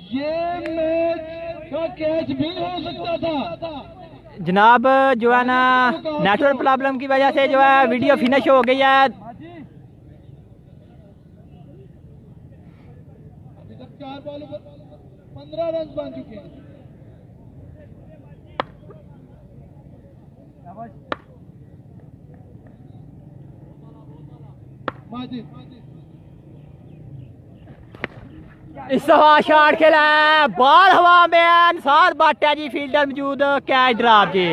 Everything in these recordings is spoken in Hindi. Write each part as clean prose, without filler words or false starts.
ये मैच का कैच भी हो सकता था जनाब। जो है ना नेटवर्क प्रॉब्लम की वजह से जो है वीडियो फिनिश हो गई है। अभी तक 4 बॉलों पर 15 रन बन चुके हैं। माजिद इस दफा शॉट खेला है, बॉल हवा में, साथ बाटा जी फील्डर मौजूद, कैच ड्रॉप जी।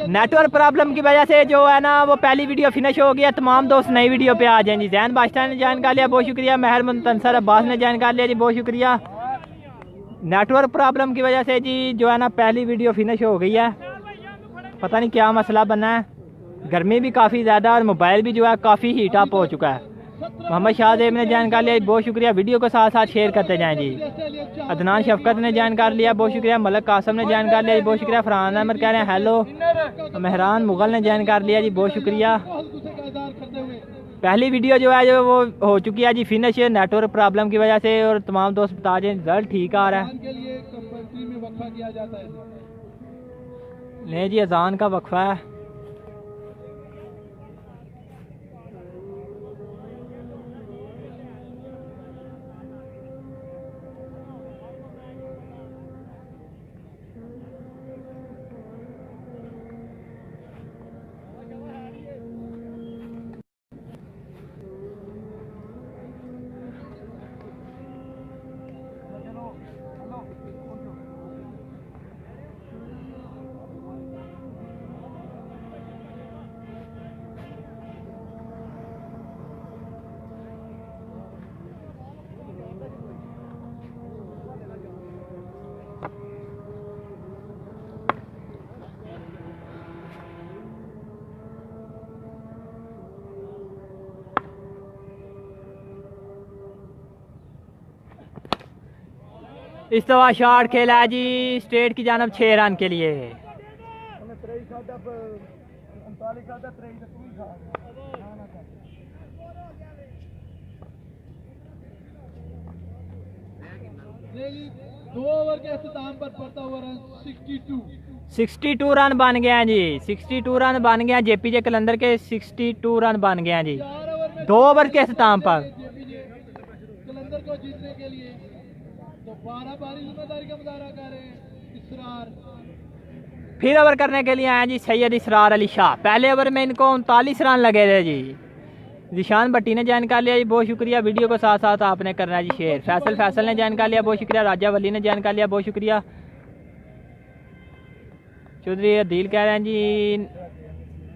नेटवर्क प्रॉब्लम की वजह से जो है ना वो पहली वीडियो फिनिश हो गया। तमाम दोस्त नई वीडियो पे आ जाएं जी। जैन बादशाह ने ज्वाइन कर लिया, बहुत शुक्रिया। महर मुंतसर अब्बास ने ज्वाइन कर लिया जी, बहुत शुक्रिया। नेटवर्क प्रॉब्लम की वजह से जी जो है ना पहली वीडियो फिनिश हो गई है। पता नहीं क्या मसला बना है। गर्मी भी काफ़ी ज़्यादा और मोबाइल भी जो है काफ़ी हीट अप हो चुका है। मोहम्मद शाहजेब ने ज्वाइन कर लिया, बहुत शुक्रिया। वीडियो को साथ साथ शेयर करते जाएं जी। अदनान शफकत ने ज्वाइन कर लिया, बहुत शुक्रिया। मलक कासम ने ज्वाइन कर लिया जी, बहुत शुक्रिया। फरहान अहमद कह रहे हैं हेलो। मेहरान मुगल ने ज्वाइन कर लिया जी, बहुत शुक्रिया। पहली वीडियो जो है जो वो हो चुकी है जी फिनिश नेटवर्क प्रॉब्लम की वजह से। और तमाम दोस्त बता दें रिजल्ट ठीक आ रहा है। नहीं जी, अजान का वक्फा है। इस दफा शॉट खेला है जी स्टेट की जानब 6 रन के लिए। दो ओवर के अख्ताम पर पड़ता हुआ रन 62 रन बन गए हैं जी। 62 रन बन गए हैं। जेपीजे कलंदर के 62 रन बन गए हैं जी 2 ओवर के अख्ताम पर। कलंदर को जीतने के लिए तो 12 बारी जिम्मेदारी का मुजाहरा कर रहे हैं इसरार। फिर ओवर करने के लिए आए जी सैयद इसरार अली शाह। पहले ओवर में इनको 39 रन लगे थे जी। जिशान भट्टी ने ज्वाइन कर लिया जी, बहुत शुक्रिया। वीडियो को साथ साथ आपने करना है जी शेयर। फैसल ने ज्वाइन कर लिया, बहुत शुक्रिया। राजा वली ने ज्वाइन कर लिया, बहुत शुक्रिया। चौधरी अदील कह रहे हैं जी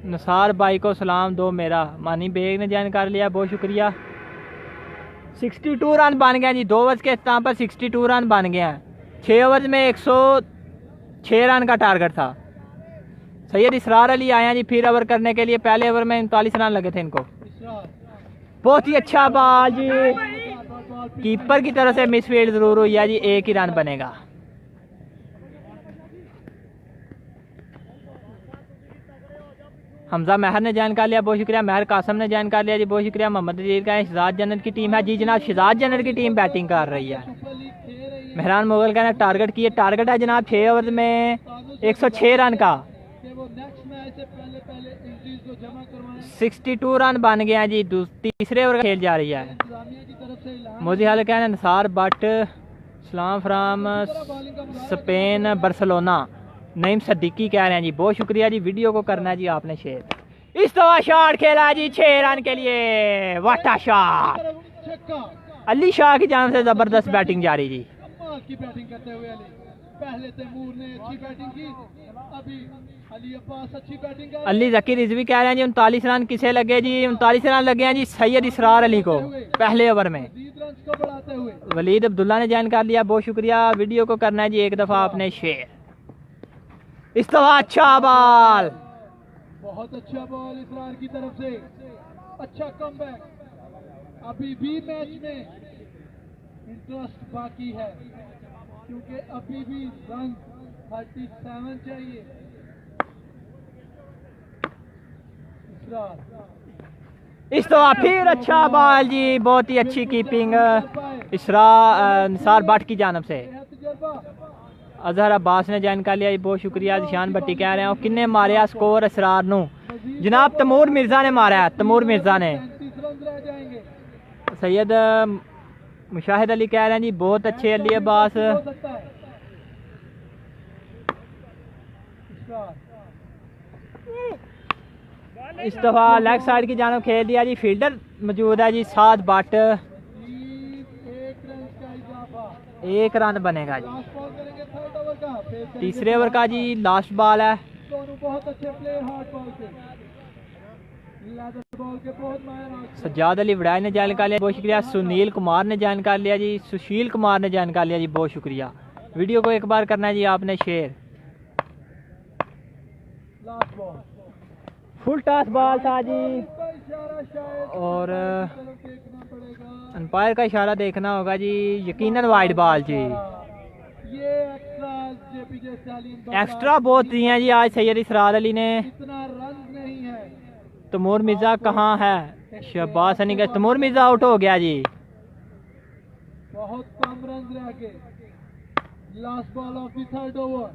नसार भाई को सलाम दो मेरा। मानी बेग ने ज्वाइन कर लिया, बहुत शुक्रिया। 62 रन बन गए जी। 2 ओवर के अख्ताम पर 62 रन बन गए हैं। 6 ओवर में 106 रन का टारगेट था। सैयद इसरार अली आए हैं जी फिर ओवर करने के लिए। पहले ओवर में 39 रन लगे थे इनको। बहुत ही अच्छा बॉल जी, कीपर की तरफ से मिसफील्ड जरूर हुई है जी, 1 ही रन बनेगा। हमजा महर ने ज्वाइन कर लिया, बहुत शुक्रिया। महर कासम ने ज्वाइन कर लिया जी, बहुत शुक्रिया। मोहम्मद अजीर का शहजाद जन्नत की टीम है जी जनाब। शहजाद जन्नत की टीम बैटिंग कर रही है। मेहरान मुगल का टारगेट किए, टारगेट है जनाब 6 ओवर में 106 रन का। 62 रन बन गए हैं जी। तीसरे ओवर खेल जा रही है। मोदी हाल कह रहे हैं नसार बट सलाम from Spain Barcelona. Naeem Siddiqui कह रहे हैं जी, बहुत शुक्रिया जी। वीडियो को करना है जी आपने शेयर। इस दफा शॉट खेला जी 6 रन के लिए। वाटा शॉट अली शाह की जान से जबरदस्त बैटिंग जारी जी। की बैटिंग करते हुए पहले तैमूर ने अच्छी बैटिंग की, अभी अली अब्बास अच्छी बैटिंग कर। अली जकीर रिजवी कह रहे हैं जी 39 रन किसे लगे जी? 39 रन लगे हैं जी सैयद इसरार अली को पहले ओवर में। वलीद अब्दुल्ला ने ज्वाइन कर लिया, बहुत शुक्रिया। वीडियो को करना है जी एक दफा आपने शेयर। इस दफा अच्छा बॉल, बहुत अच्छा बॉल इसरार की तरफ से, अच्छा कमबैक। अभी भी मैच में इंटरेस्ट बाकी है क्योंकि अभी भी रन 37 चाहिए। इसरार इस तो फिर अच्छा बॉल जी, बहुत ही अच्छी कीपिंग निसार भट्ट की जानब से। अजहर अब्बास ने ज्वाइन कर लिया जी, बहुत शुक्रिया। निशान भट्टी कह रहे हैं और किन्ने मारिया स्कोर असरार नू? जनाब तैमूर मिर्जा ने मारा है, तैमूर मिर्जा ने। सैयद मुशाहिद अली कह रहे हैं जी बहुत अच्छे अली अब्बास। इस दफा लेग साइड की जानब खेल दिया जी, फील्डर मौजूद है जी साद भट्ट। 1 रन बनेगा जी। तीसरे ओवर का जी लास्ट बॉल है। बहुत अच्छे प्ले हार्ड बॉल से, बॉल के बहुत माहिर। सज्जाद अली वड़ाई ने ज्वाइन कर लिया, बहुत शुक्रिया। सुनील कुमार ने ज्वाइन कर लिया जी, सुशील कुमार ने ज्वाइन कर लिया जी, बहुत शुक्रिया। वीडियो को एक बार करना है जी आपने share. Last ball full toss ball था जी और अंपायर का इशारा देखना होगा जी, यकीनन वाइड बॉल जी। ये एक्स्ट्रा बहुत दिए हैं जी आज सैयद इसरार अली ने। इतना रन नहीं है। तैमूर मिर्जा कहाँ है? शहबाज सनी का तैमूर मिर्जा आउट हो गया जी। बहुत कम रन रह गए। Last ball of the third over.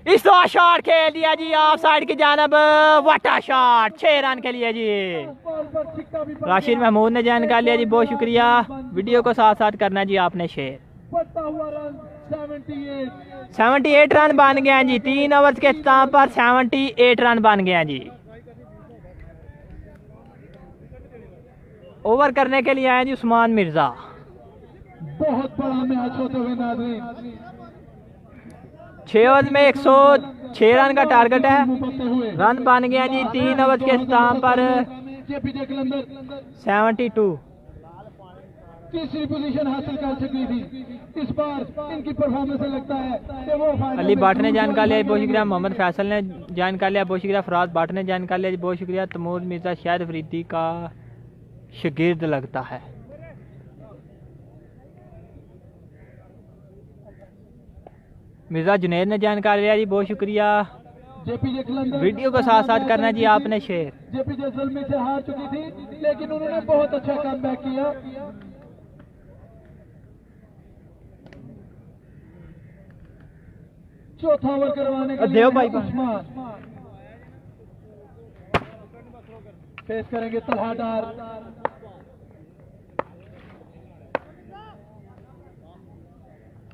इस तो शॉट खेल दिया जी ऑफ साइड की जानब, वाटा शॉट 6 रन के लिए जी। राशिद महमूद ने ज्वाइन कर लिया जी, बहुत शुक्रिया। वीडियो को साथ साथ करना जी आपने शेयर। 78 रन बन गए हैं जी, 3 ओवर के इख्तिताम पर 78 रन बन गए हैं जी। ओवर करने के लिए आए जी उस्मान मिर्जा। बहुत बड़ा मैच होते हुए नाज़रीन। 6 ओवर में 106 रन का टारगेट है। रन बन गया जी 3 ओवर के इख्तिताम पर 72। तीसरी पोजीशन हासिल कर चुकी थी। इस बार इनकी परफॉर्मेंस से लगता है कि वो अली भट्ट ने ज्वाइन कर लिया, बहुत शुक्रिया। मोहम्मद फैसल ने ज्वाइन कर लिया, बहुत शुक्रिया। फराज भट्ट ने ज्वाइन कर लिया, बहुत शुक्रिया। तैमूर मिर्जा शायद अफरीदी का शागिर्द लगता है। मिर्जा जुनैद ने ज्वाइन कर लिया जी, बहुत शुक्रिया। वीडियो को साथ साथ करना जी आपने शेयर। जेपी जैसलमेर से हार चुकी थी लेकिन उन्होंने बहुत अच्छा कमबैक किया। चौथा ओवर करवाने के लिए उस्मान पेश करेंगे तलहा डार।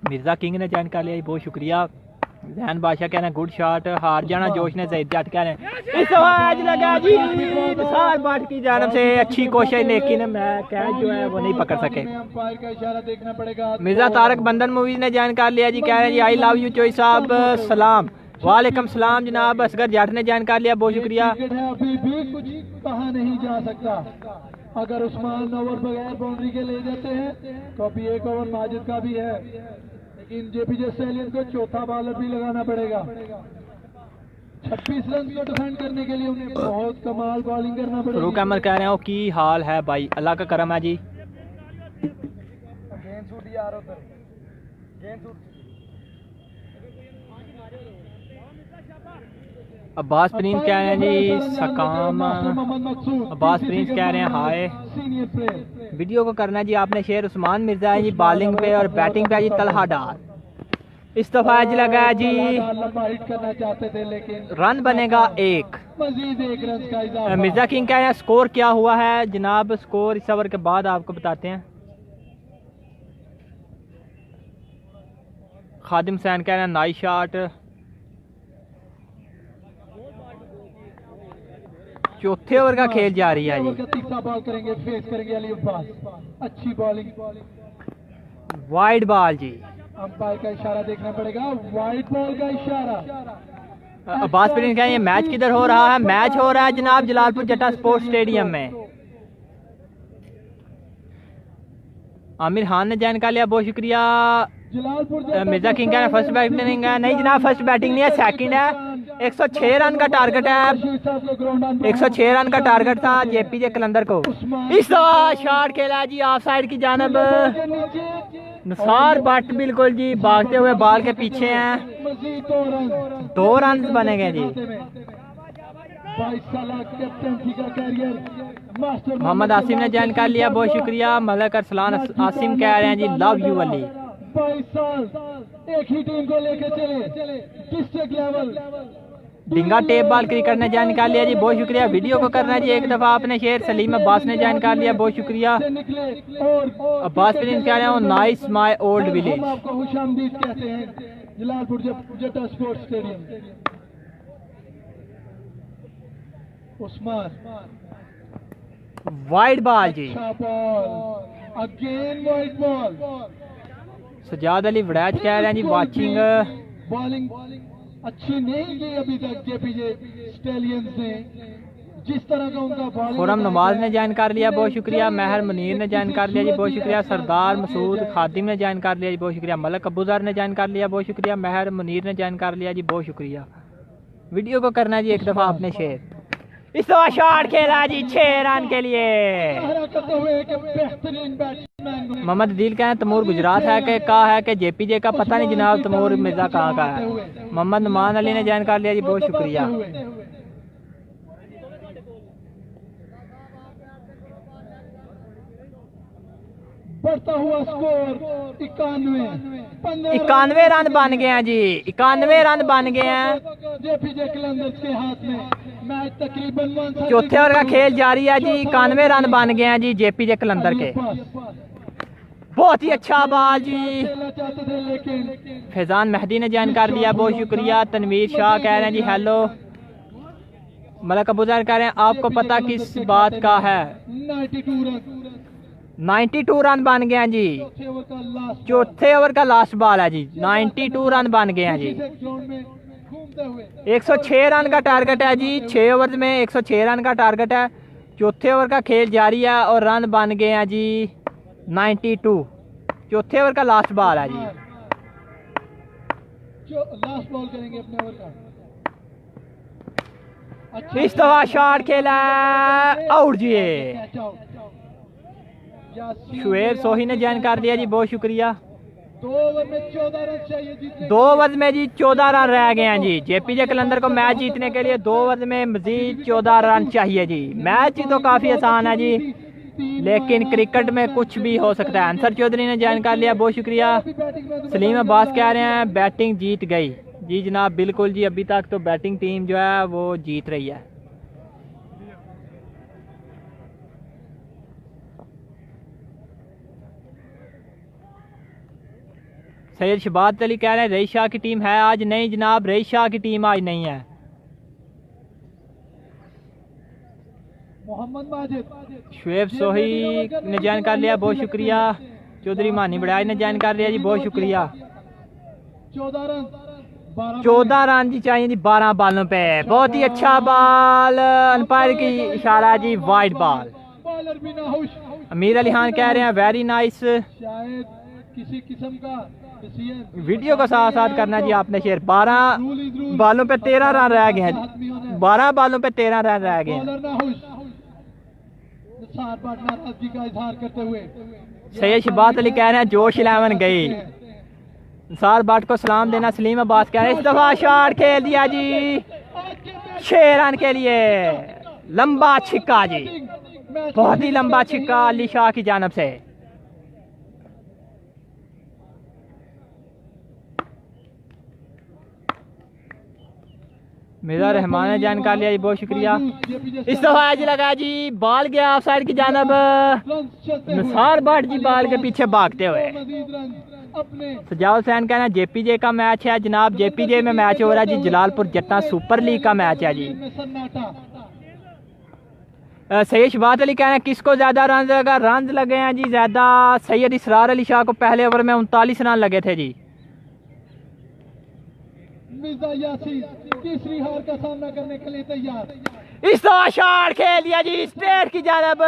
मिर्जा किंग ने ज्वाइन कर लिया, बहुत शुक्रिया। जैन बादशाह कह रहे हैं गुड शॉट, हार जाना जोश ने ज़ैद जट कह रहे हैं। इस आवाज लगा जी सार बाट की जानब से अच्छी कोशिश लेकिन मैं कैच जो है वो नहीं पकड़ सके। अंपायर का इशारा देखना पड़ेगा। मिर्जा तारक बंधन मूवीज ने ज्वाइन कर लिया जी, कह रहे हैं जी आई लव यू चोई साहब सलाम। वालेकुम सलाम जनाब। असगर जाट ने ज्वाइन कर लिया, बहुत शुक्रिया। अभी भी कुछ कहा नहीं जा सकता। अगर उस्मान ओवर बगैर बाउंड्री के ले जाते हैं तो अभी एक ओवर माजिद का भी है, लेकिन जेपीजे स्टैलियन को चौथा बॉलर भी लगाना पड़ेगा। 26 रन को डिफेंड करने के लिए उन्हें बहुत कमाल बॉलिंग करना पड़ेगा। फरूक अहमद कह रहे हैं की हाल है भाई, अल्लाह का करम है जी। अब्बास प्रिंस कह रहे हैं जी सकाम। अब्बास प्रिंस कह रहे हैं हाय। वीडियो को करना जी आपने शेयर। उस्मान मिर्जा है जी बॉलिंग पे और बैटिंग पे जी तलहा डार। इस दफा आज लगा जी करना चाहते थे लेकिन रन बनेगा 1। मजीद 1 रन का इजाफा। मिर्जा किंग कह रहे हैं स्कोर क्या हुआ है जनाब? स्कोर इस ओवर के बाद आपको बताते हैं। खादिम हुसैन कह रहे हैं नाइस शॉट। चौथे ओवर का खेल जा रही है जी। तीसरा बॉल करेंगे, फेस करेंगे अली अब्बास। अच्छी बॉलिंग, वाइड बॉल जी। अंपायर का इशारा देखना पड़ेगा, वाइड बॉल का इशारा। अब्बास प्रिंस कह रहे हैं मैच किधर हो रहा है? मैच हो रहा है जनाब जलालपुर जट्टा स्पोर्ट्स स्टेडियम में। आमिर खान ने ज्वाइन कर लिया, बहुत शुक्रिया। मिर्जा किंग कह रहे हैं फर्स्ट बैटिंग है। नहीं जनाब फर्स्ट बैटिंग नहीं है, सेकंड है। 106 रन का टारगेट है। 106 रन का टारगेट था जेपीजे कलंदर को। इस शॉट खेला जी ऑफ साइड की जानब। निसार भट्ट बिल्कुल जी भागते हुए बॉल के पीछे हैं। 2 रन बनेंगे जी। 22 साल कैप्टनसी का कैरियर मास्टर मोहम्मद आसिम ने ज्वाइन कर लिया, बहुत शुक्रिया। मलक अरसलान आसिम कह रहे हैं जी लव यू अली। 22 साल एक ही टीम को लेकर चले डिस्ट्रिक्ट लेवल। डिंगा टेप बाल क्रिकेट ने ज्वाइन कर लिया जी, बहुत शुक्रिया। वीडियो को करना जी एक दफा आपने शेयर। सलीम अब्बास ने ज्वाइन कर लिया, बहुत शुक्रिया। अब्बास प्रिंस कह रहे हैं नाइस माय ओल्ड विलेज। हम आपको खुशामदीद कहते हैं Jalalpur Jattan sports stadium. Usman wide ball ji, अच्छा ball, again wide ball. Sajjad Ali Waraich कह रहे हैं जी वाचिंग। बॉलिंग अच्छी नहीं की अभी तक जेपीजे स्टेलियंस ने, जिस तरह का उनका बॉलिंग। खुरम नवाज ने ज्वाइन कर लिया, बहुत शुक्रिया। महर मुनीर ने ज्वाइन कर लिया जी, बहुत शुक्रिया। सरदार मसूद खादिम ने ज्वाइन कर लिया जी, बहुत शुक्रिया। मलक अबूजर ने ज्वाइन कर लिया, बहुत शुक्रिया। महर मुनीर ने ज्वाइन कर लिया जी, बहुत शुक्रिया। वीडियो को करना जी एक दफा आपने शेयर। इस दफा शॉट खेला जी 6 रन के लिए। मोहम्मद दिल का है तमूर गुजरात है कि कहा है कि जेपीजे का पता नहीं जनाब, तमूर मिर्जा कहाँ का है। मोहम्मद नुमान अली ने ज्वाइन कर लिया जी, बहुत शुक्रिया। बढ़ता हुआ स्कोर 91 रन बन गए हैं जी, 91 रन बन गए हैं। जेपीजे कलंदर्स के हाथ में मैच तकरीबन चौथे ओवर का खेल जारी है जी, 91 रन बन गए हैं जी जेपीजे कलंदर के। बहुत ही अच्छा बॉल जी। फैजान मेहदी ने ज्वाइन कर लिया, बहुत शुक्रिया। तनवीर शाह कह रहे हैं जी हेलो। मलक अबूजर कह रहे हैं आपको पता किस बात का है। 92 रन बन गए हैं जी, चौथे ओवर का लास्ट बॉल है जी। 92 रन बन गए हैं जी। 106 रन का टारगेट है जी, 6 ओवर में 106 रन का टारगेट है। चौथे ओवर का खेल जारी है और रन बन गए हैं जी 92। चौथे ओवर का लास्ट बॉल है जी। लास्ट बॉल करेंगे अपने ओवर का। इस दफा शॉट खेला आउट जी। शुएब सोही ने ज्वाइन कर दिया जी, बहुत शुक्रिया। 2 ओवर में 14 रन चाहिए जीतने। 2 ओवर में जी 14 रन रह गए हैं जी। जेपीजे कलंदर को मैच जीतने के लिए 2 ओवर में मजीद 14 रन चाहिए जी। मैच ही तो काफी आसान है जी, लेकिन क्रिकेट में कुछ भी हो सकता है। अंसर चौधरी ने ज्वाइन कर लिया, बहुत शुक्रिया। सलीम अब्बास कह रहे हैं बैटिंग जीत गई जी। जनाब बिल्कुल जी, अभी तक तो बैटिंग टीम जो है वो जीत रही है। सैयद शबात अली कह रहे हैं रईस शाह की टीम है आज। नहीं जनाब, रईस शाह की टीम आज नहीं है। मोहम्मद माजिद शुएब सोही ने ज्वाइन कर लिया, बहुत शुक्रिया। चौधरी मानी बड़ाई ने ज्वाइन कर लिया जी, बहुत शुक्रिया। 14 रन जी चाहिए जी 12 बालों पे। बहुत ही अच्छा बॉल, अंपायर की इशारा जी, वाइड बॉल। बॉलर भी नाखुश। अमीर अली खान कह रहे हैं वेरी नाइस। शायद किसी किस्म का वीडियो को साथ साथ करना जी आपने शेयर। 12 बालों पे 13 रन रह गए हैं। 12 बालों पे 13 रन रह गए हैं। सैयद शबात अली कह रहे हैं जोश 11 गई। सार बाट को सलाम देना। सलीम अब्बास कह रहे हैं इस दफा शॉट खेल दिया जी 6 रन के लिए। लंबा छिक्का जी, बहुत ही लंबा छिक्का अली शाह की जानब से। मिर्जा रहमान ने ज्वाइन कर लिया जी, बहुत शुक्रिया। इस दफा आज लगा जी बॉल गया ऑफ साइड की जानब। निसार भट्ट जी बॉल के पीछे भागते हुए। सजाउल हुसैन कहना जेपीजे का मैच है जनाब। जेपीजे में मैच हो रहा है जी, जलालपुर जट्टा सुपर लीग का मैच है जी। सैयद शबात अली कहना किसको ज्यादा रन लगा। रन लगे हैं जी ज्यादा सैयद इसरार अली शाह को। पहले ओवर में 39 रन लगे थे जी। मिर्जा यासीन तीसरी हार का सामना करने के लिए तैयार। इस दफा शॉट खेल दिया जी स्ट्रेट की जानब।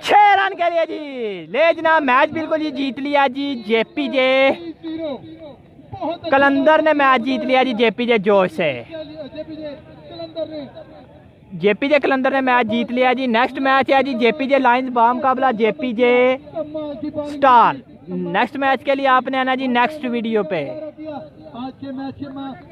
6 रन के लिए जी। ले जनाब मैच बिल्कुल ही जीत लिया जी जेपीजे कलंदर ने मैच जीत लिया जी जेपीजे जोश से। जेपीजे कलंदर ने मैच जीत लिया जी। नेक्स्ट मैच है जी जेपीजे लायंस बामुकाबला जेपीजे स्टार। नेक्स्ट मैच के लिए आपने आना जी नेक्स्ट वीडियो पे। आज के मैच में